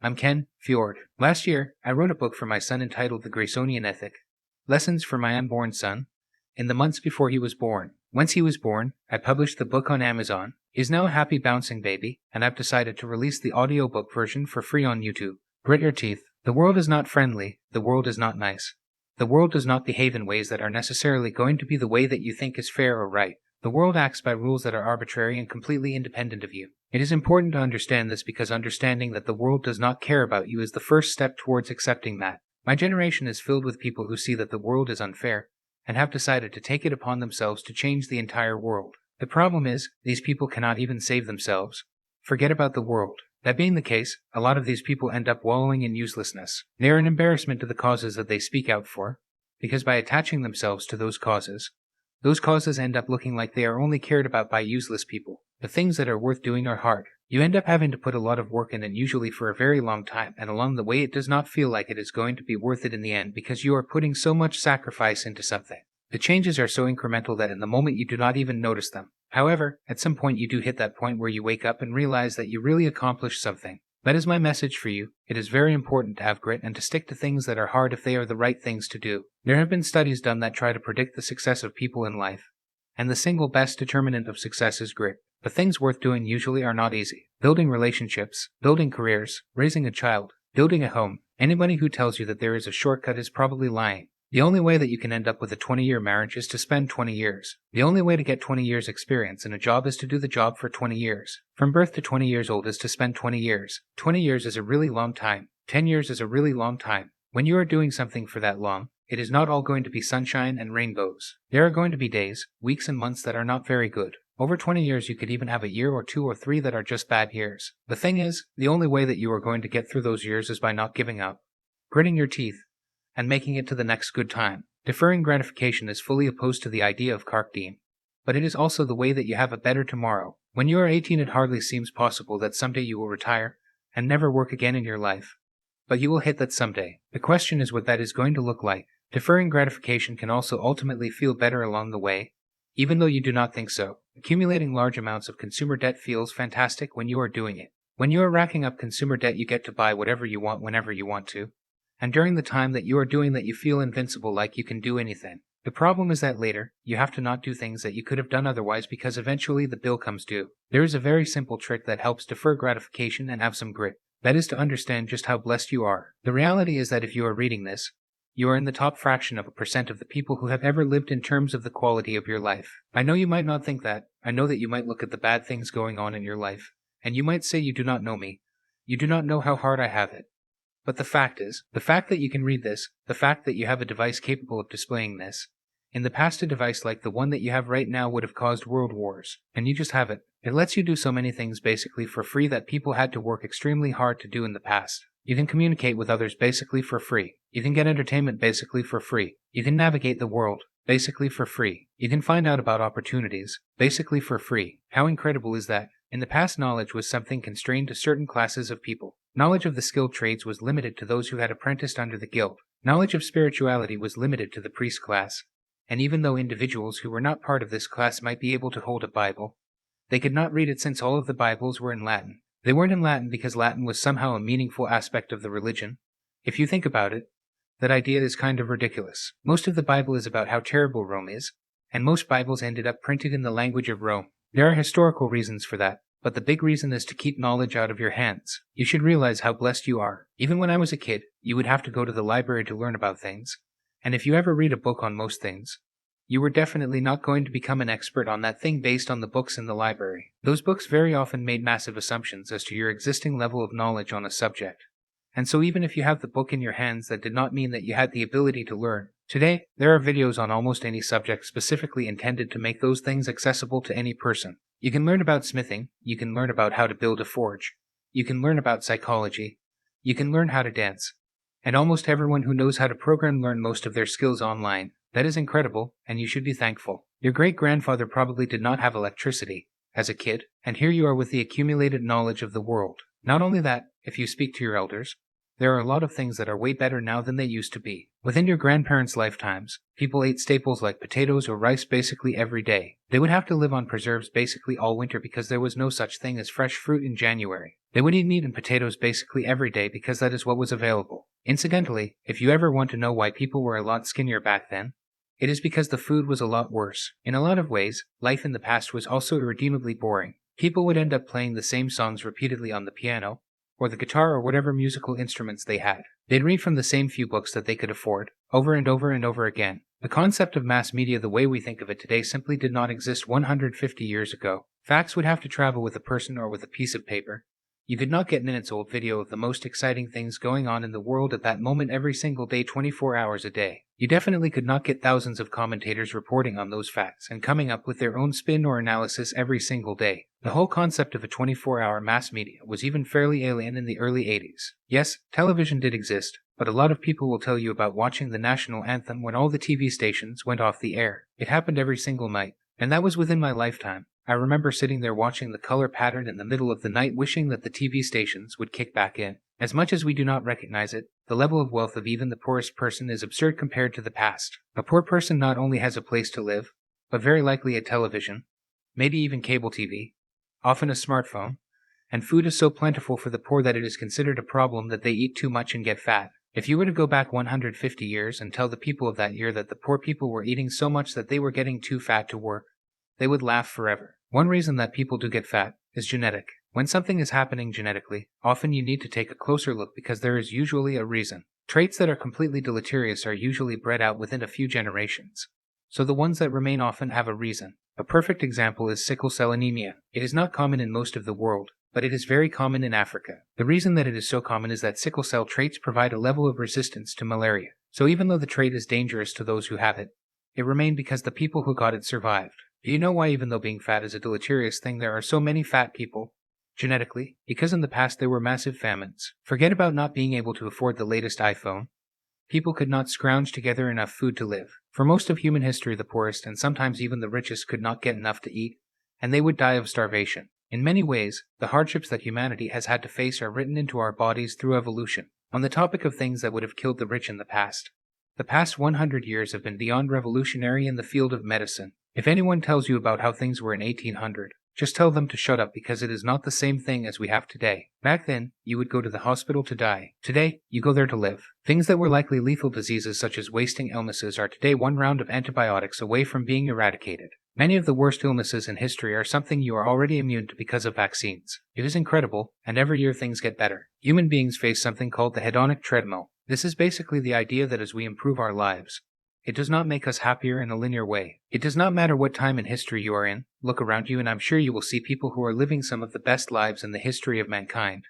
I'm Ken Fjord. Last year, I wrote a book for my son entitled The Graysonian Ethic, Lessons for My Unborn Son, in the months before he was born. Once he was born, I published the book on Amazon. He's now a happy bouncing baby, and I've decided to release the audiobook version for free on YouTube. Grit your teeth. The world is not friendly. The world is not nice. The world does not behave in ways that are necessarily going to be the way that you think is fair or right. The world acts by rules that are arbitrary and completely independent of you. It is important to understand this because understanding that the world does not care about you is the first step towards accepting that. My generation is filled with people who see that the world is unfair and have decided to take it upon themselves to change the entire world. The problem is, these people cannot even save themselves. Forget about the world. That being the case, a lot of these people end up wallowing in uselessness. They are an embarrassment to the causes that they speak out for, because by attaching themselves to those causes end up looking like they are only cared about by useless people. The things that are worth doing are hard. You end up having to put a lot of work in, and usually for a very long time, and along the way it does not feel like it is going to be worth it in the end because you are putting so much sacrifice into something. The changes are so incremental that in the moment you do not even notice them. However, at some point you do hit that point where you wake up and realize that you really accomplished something. That is my message for you. It is very important to have grit and to stick to things that are hard if they are the right things to do. There have been studies done that try to predict the success of people in life, and the single best determinant of success is grit. But things worth doing usually are not easy. Building relationships, building careers, raising a child, building a home. Anybody who tells you that there is a shortcut is probably lying. The only way that you can end up with a 20-year marriage is to spend 20 years. The only way to get 20 years experience in a job is to do the job for 20 years. From birth to 20 years old is to spend 20 years. 20 years is a really long time. 10 years is a really long time. When you are doing something for that long, it is not all going to be sunshine and rainbows. There are going to be days, weeks and months that are not very good. Over 20 years you could even have a year or 2 or 3 that are just bad years. The thing is, the only way that you are going to get through those years is by not giving up, gritting your teeth, and making it to the next good time. Deferring gratification is fully opposed to the idea of carpe diem, but it is also the way that you have a better tomorrow. When you are 18 it hardly seems possible that someday you will retire and never work again in your life. But you will hit that someday. The question is what that is going to look like. Deferring gratification can also ultimately feel better along the way, even though you do not think so. Accumulating large amounts of consumer debt feels fantastic when you are doing it. When you are racking up consumer debt you get to buy whatever you want whenever you want to. And during the time that you are doing that you feel invincible, like you can do anything. The problem is that later, you have to not do things that you could have done otherwise because eventually the bill comes due. There is a very simple trick that helps defer gratification and have some grit. That is to understand just how blessed you are. The reality is that if you are reading this, you are in the top fraction of a percent of the people who have ever lived in terms of the quality of your life. I know you might not think that. I know that you might look at the bad things going on in your life, and you might say you do not know me. You do not know how hard I have it. But the fact is, the fact that you can read this, the fact that you have a device capable of displaying this, in the past a device like the one that you have right now would have caused world wars, and you just have it. It lets you do so many things basically for free that people had to work extremely hard to do in the past. You can communicate with others basically for free. You can get entertainment basically for free. You can navigate the world basically for free. You can find out about opportunities basically for free. How incredible is that? In the past, knowledge was something constrained to certain classes of people. Knowledge of the skilled trades was limited to those who had apprenticed under the guild. Knowledge of spirituality was limited to the priest class. And even though individuals who were not part of this class might be able to hold a Bible, they could not read it since all of the Bibles were in Latin. They weren't in Latin because Latin was somehow a meaningful aspect of the religion. If you think about it, that idea is kind of ridiculous. Most of the Bible is about how terrible Rome is, and most Bibles ended up printed in the language of Rome. There are historical reasons for that, but the big reason is to keep knowledge out of your hands. You should realize how blessed you are. Even when I was a kid, you would have to go to the library to learn about things, and if you ever read a book on most things, you were definitely not going to become an expert on that thing based on the books in the library. Those books very often made massive assumptions as to your existing level of knowledge on a subject. And so even if you have the book in your hands, that did not mean that you had the ability to learn. Today, there are videos on almost any subject specifically intended to make those things accessible to any person. You can learn about smithing, you can learn about how to build a forge, you can learn about psychology, you can learn how to dance. And almost everyone who knows how to program learned most of their skills online. That is incredible, and you should be thankful. Your great-grandfather probably did not have electricity as a kid, and here you are with the accumulated knowledge of the world. Not only that, if you speak to your elders, There are a lot of things that are way better now than they used to be. Within your grandparents' lifetimes, people ate staples like potatoes or rice basically every day. They would have to live on preserves basically all winter because there was no such thing as fresh fruit in January. They would eat meat and potatoes basically every day because that is what was available. Incidentally, if you ever want to know why people were a lot skinnier back then, it is because the food was a lot worse. In a lot of ways, life in the past was also irredeemably boring. People would end up playing the same songs repeatedly on the piano, or the guitar or whatever musical instruments they had. They'd read from the same few books that they could afford, over and over and over again. The concept of mass media the way we think of it today simply did not exist 150 years ago. Facts would have to travel with a person or with a piece of paper. You could not get minutes-old video of the most exciting things going on in the world at that moment every single day 24 hours a day. You definitely could not get thousands of commentators reporting on those facts and coming up with their own spin or analysis every single day. The whole concept of a 24-hour mass media was even fairly alien in the early 80s. Yes, television did exist, but a lot of people will tell you about watching the national anthem when all the TV stations went off the air. It happened every single night, and that was within my lifetime. I remember sitting there watching the color pattern in the middle of the night wishing that the TV stations would kick back in. As much as we do not recognize it, the level of wealth of even the poorest person is absurd compared to the past. A poor person not only has a place to live, but very likely a television, maybe even cable TV, often a smartphone, and food is so plentiful for the poor that it is considered a problem that they eat too much and get fat. If you were to go back 150 years and tell the people of that year that the poor people were eating so much that they were getting too fat to work, they would laugh forever. One reason that people do get fat is genetic. When something is happening genetically, often you need to take a closer look because there is usually a reason. Traits that are completely deleterious are usually bred out within a few generations, so the ones that remain often have a reason. A perfect example is sickle cell anemia. It is not common in most of the world, but it is very common in Africa. The reason that it is so common is that sickle cell traits provide a level of resistance to malaria. So even though the trait is dangerous to those who have it, it remained because the people who got it survived. Do you know why even though being fat is a deleterious thing there are so many fat people? Genetically, because in the past there were massive famines. Forget about not being able to afford the latest iPhone. People could not scrounge together enough food to live. For most of human history the poorest and sometimes even the richest could not get enough to eat, and they would die of starvation. In many ways, the hardships that humanity has had to face are written into our bodies through evolution. On the topic of things that would have killed the rich in the past 100 years have been beyond revolutionary in the field of medicine. If anyone tells you about how things were in 1800, just tell them to shut up because it is not the same thing as we have today. Back then, you would go to the hospital to die. Today, you go there to live. Things that were likely lethal diseases such as wasting illnesses are today one round of antibiotics away from being eradicated. Many of the worst illnesses in history are something you are already immune to because of vaccines. It is incredible, and every year things get better. Human beings face something called the hedonic treadmill. This is basically the idea that as we improve our lives, it does not make us happier in a linear way. It does not matter what time in history you are in. Look around you and I'm sure you will see people who are living some of the best lives in the history of mankind.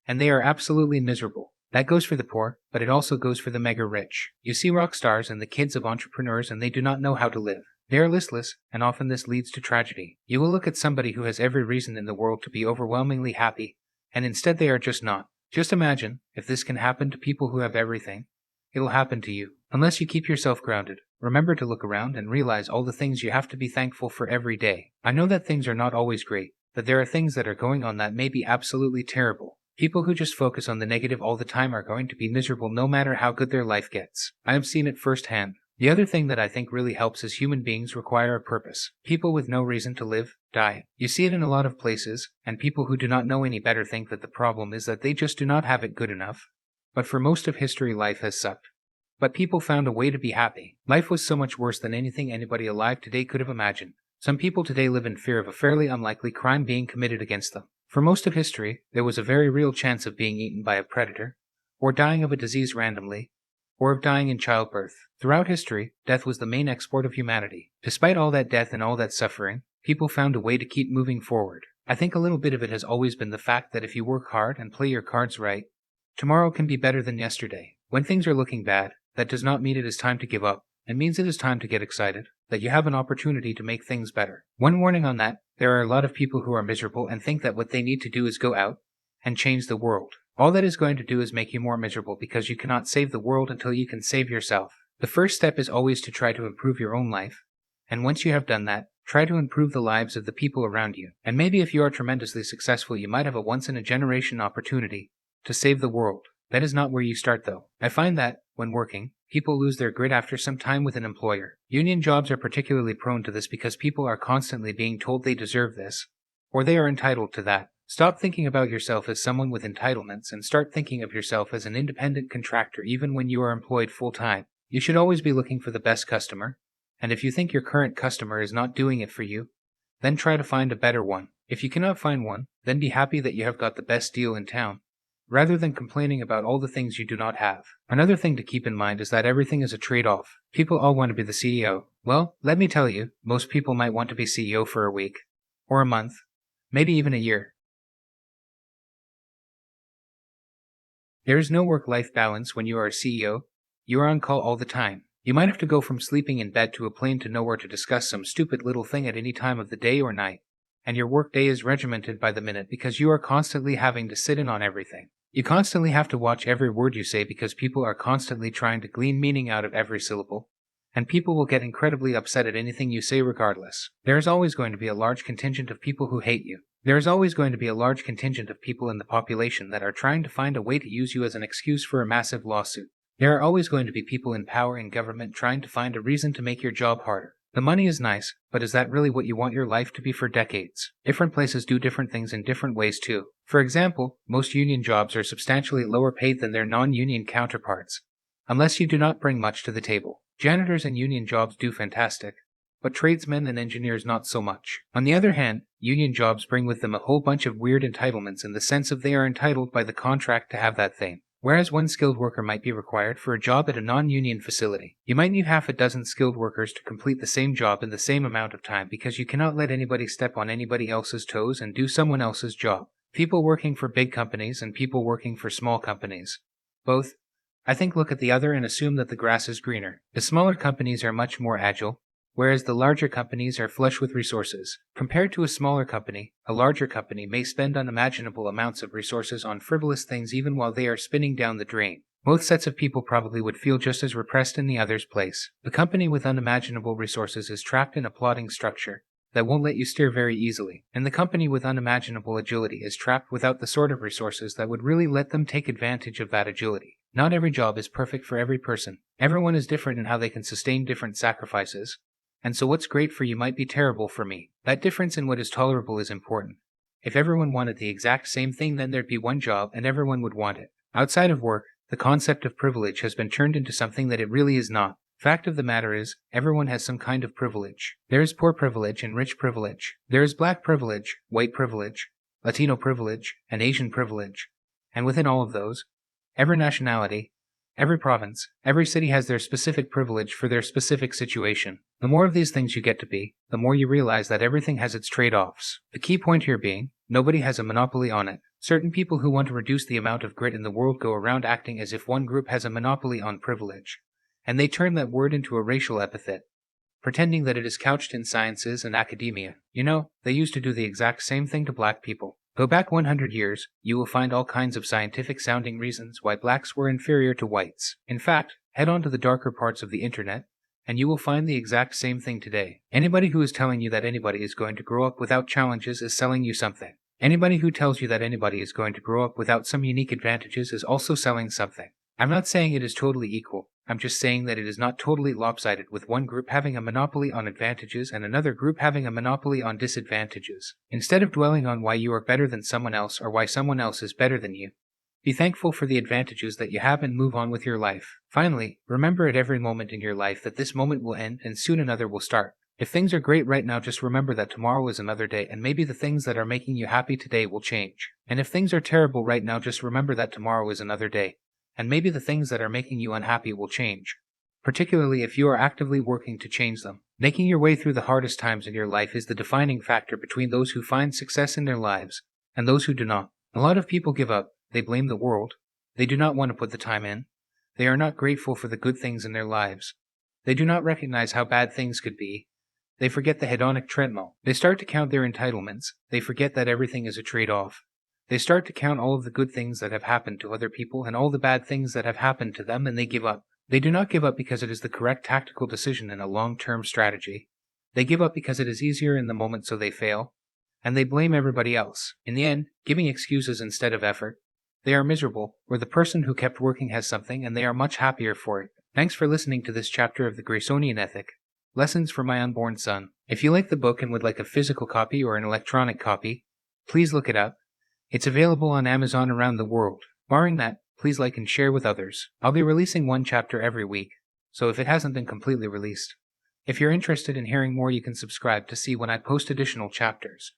And they are absolutely miserable. That goes for the poor, but it also goes for the mega rich. You see rock stars and the kids of entrepreneurs and they do not know how to live. They are listless, and often this leads to tragedy. You will look at somebody who has every reason in the world to be overwhelmingly happy, and instead they are just not. Just imagine, if this can happen to people who have everything, it'll happen to you. Unless you keep yourself grounded, remember to look around and realize all the things you have to be thankful for every day. I know that things are not always great, but there are things that are going on that may be absolutely terrible. People who just focus on the negative all the time are going to be miserable no matter how good their life gets. I have seen it firsthand. The other thing that I think really helps is human beings require a purpose. People with no reason to live, die. You see it in a lot of places, and people who do not know any better think that the problem is that they just do not have it good enough. But for most of history life has sucked. But people found a way to be happy. Life was so much worse than anything anybody alive today could have imagined. Some people today live in fear of a fairly unlikely crime being committed against them. For most of history, there was a very real chance of being eaten by a predator, or dying of a disease randomly, or of dying in childbirth. Throughout history, death was the main export of humanity. Despite all that death and all that suffering, people found a way to keep moving forward. I think a little bit of it has always been the fact that if you work hard and play your cards right, tomorrow can be better than yesterday. When things are looking bad, that does not mean it is time to give up. It means it is time to get excited, that you have an opportunity to make things better. One warning on that, there are a lot of people who are miserable and think that what they need to do is go out and change the world. All that is going to do is make you more miserable because you cannot save the world until you can save yourself. The first step is always to try to improve your own life, and once you have done that, try to improve the lives of the people around you. And maybe if you are tremendously successful, you might have a once-in-a-generation opportunity to save the world. That is not where you start though. I find that, when working, people lose their grit after some time with an employer. Union jobs are particularly prone to this because people are constantly being told they deserve this, or they are entitled to that. Stop thinking about yourself as someone with entitlements and start thinking of yourself as an independent contractor even when you are employed full-time. You should always be looking for the best customer, and if you think your current customer is not doing it for you, then try to find a better one. If you cannot find one, then be happy that you have got the best deal in town, rather than complaining about all the things you do not have. Another thing to keep in mind is that everything is a trade-off. People all want to be the CEO. Well, let me tell you, most people might want to be CEO for a week, or a month, maybe even a year. There is no work-life balance when you are a CEO. You are on call all the time. You might have to go from sleeping in bed to a plane to nowhere to discuss some stupid little thing at any time of the day or night. And your workday is regimented by the minute because you are constantly having to sit in on everything. You constantly have to watch every word you say because people are constantly trying to glean meaning out of every syllable. And people will get incredibly upset at anything you say regardless. There is always going to be a large contingent of people who hate you. There is always going to be a large contingent of people in the population that are trying to find a way to use you as an excuse for a massive lawsuit. There are always going to be people in power and government trying to find a reason to make your job harder. The money is nice, but is that really what you want your life to be for decades? Different places do different things in different ways too. For example, most union jobs are substantially lower paid than their non-union counterparts, unless you do not bring much to the table. Janitors and union jobs do fantastic, but tradesmen and engineers not so much. On the other hand, union jobs bring with them a whole bunch of weird entitlements in the sense of they are entitled by the contract to have that thing. Whereas one skilled worker might be required for a job at a non-union facility. You might need half a dozen skilled workers to complete the same job in the same amount of time because you cannot let anybody step on anybody else's toes and do someone else's job. People working for big companies and people working for small companies. Both, I think, look at the other and assume that the grass is greener. The smaller companies are much more agile, whereas the larger companies are flush with resources. Compared to a smaller company, a larger company may spend unimaginable amounts of resources on frivolous things even while they are spinning down the drain. Both sets of people probably would feel just as repressed in the other's place. The company with unimaginable resources is trapped in a plotting structure that won't let you steer very easily, and the company with unimaginable agility is trapped without the sort of resources that would really let them take advantage of that agility. Not every job is perfect for every person. Everyone is different in how they can sustain different sacrifices. And so what's great for you might be terrible for me. That difference in what is tolerable is important. If everyone wanted the exact same thing, then there'd be one job and everyone would want it. Outside of work, the concept of privilege has been turned into something that it really is not. Fact of the matter is, everyone has some kind of privilege. There is poor privilege and rich privilege. There is black privilege, white privilege, Latino privilege, and Asian privilege. And within all of those, every nationality, every province, every city has their specific privilege for their specific situation. The more of these things you get to be, the more you realize that everything has its trade-offs. The key point here being, nobody has a monopoly on it. Certain people who want to reduce the amount of grit in the world go around acting as if one group has a monopoly on privilege, and they turn that word into a racial epithet, pretending that it is couched in sciences and academia. You know, they used to do the exact same thing to black people. Go back 100 years, you will find all kinds of scientific-sounding reasons why blacks were inferior to whites. In fact, head on to the darker parts of the internet, and you will find the exact same thing today. Anybody who is telling you that anybody is going to grow up without challenges is selling you something. Anybody who tells you that anybody is going to grow up without some unique advantages is also selling something. I'm not saying it is totally equal. I'm just saying that it is not totally lopsided, with one group having a monopoly on advantages and another group having a monopoly on disadvantages. Instead of dwelling on why you are better than someone else or why someone else is better than you, be thankful for the advantages that you have and move on with your life. Finally, remember at every moment in your life that this moment will end and soon another will start. If things are great right now, just remember that tomorrow is another day, and maybe the things that are making you happy today will change. And if things are terrible right now, just remember that tomorrow is another day, and maybe the things that are making you unhappy will change, particularly if you are actively working to change them. Making your way through the hardest times in your life is the defining factor between those who find success in their lives and those who do not. A lot of people give up. They blame the world. They do not want to put the time in. They are not grateful for the good things in their lives. They do not recognize how bad things could be. They forget the hedonic treadmill. They start to count their entitlements. They forget that everything is a trade-off. They start to count all of the good things that have happened to other people and all the bad things that have happened to them, and they give up. They do not give up because it is the correct tactical decision in a long-term strategy. They give up because it is easier in the moment, so they fail, and they blame everybody else. In the end, giving excuses instead of effort, they are miserable, or the person who kept working has something and they are much happier for it. Thanks for listening to this chapter of the Graysonian ethic, Lessons for My Unborn Son. If you like the book and would like a physical copy or an electronic copy, please look it up. It's available on Amazon around the world. Barring that, please like and share with others. I'll be releasing one chapter every week, so if it hasn't been completely released. If you're interested in hearing more, you can subscribe to see when I post additional chapters.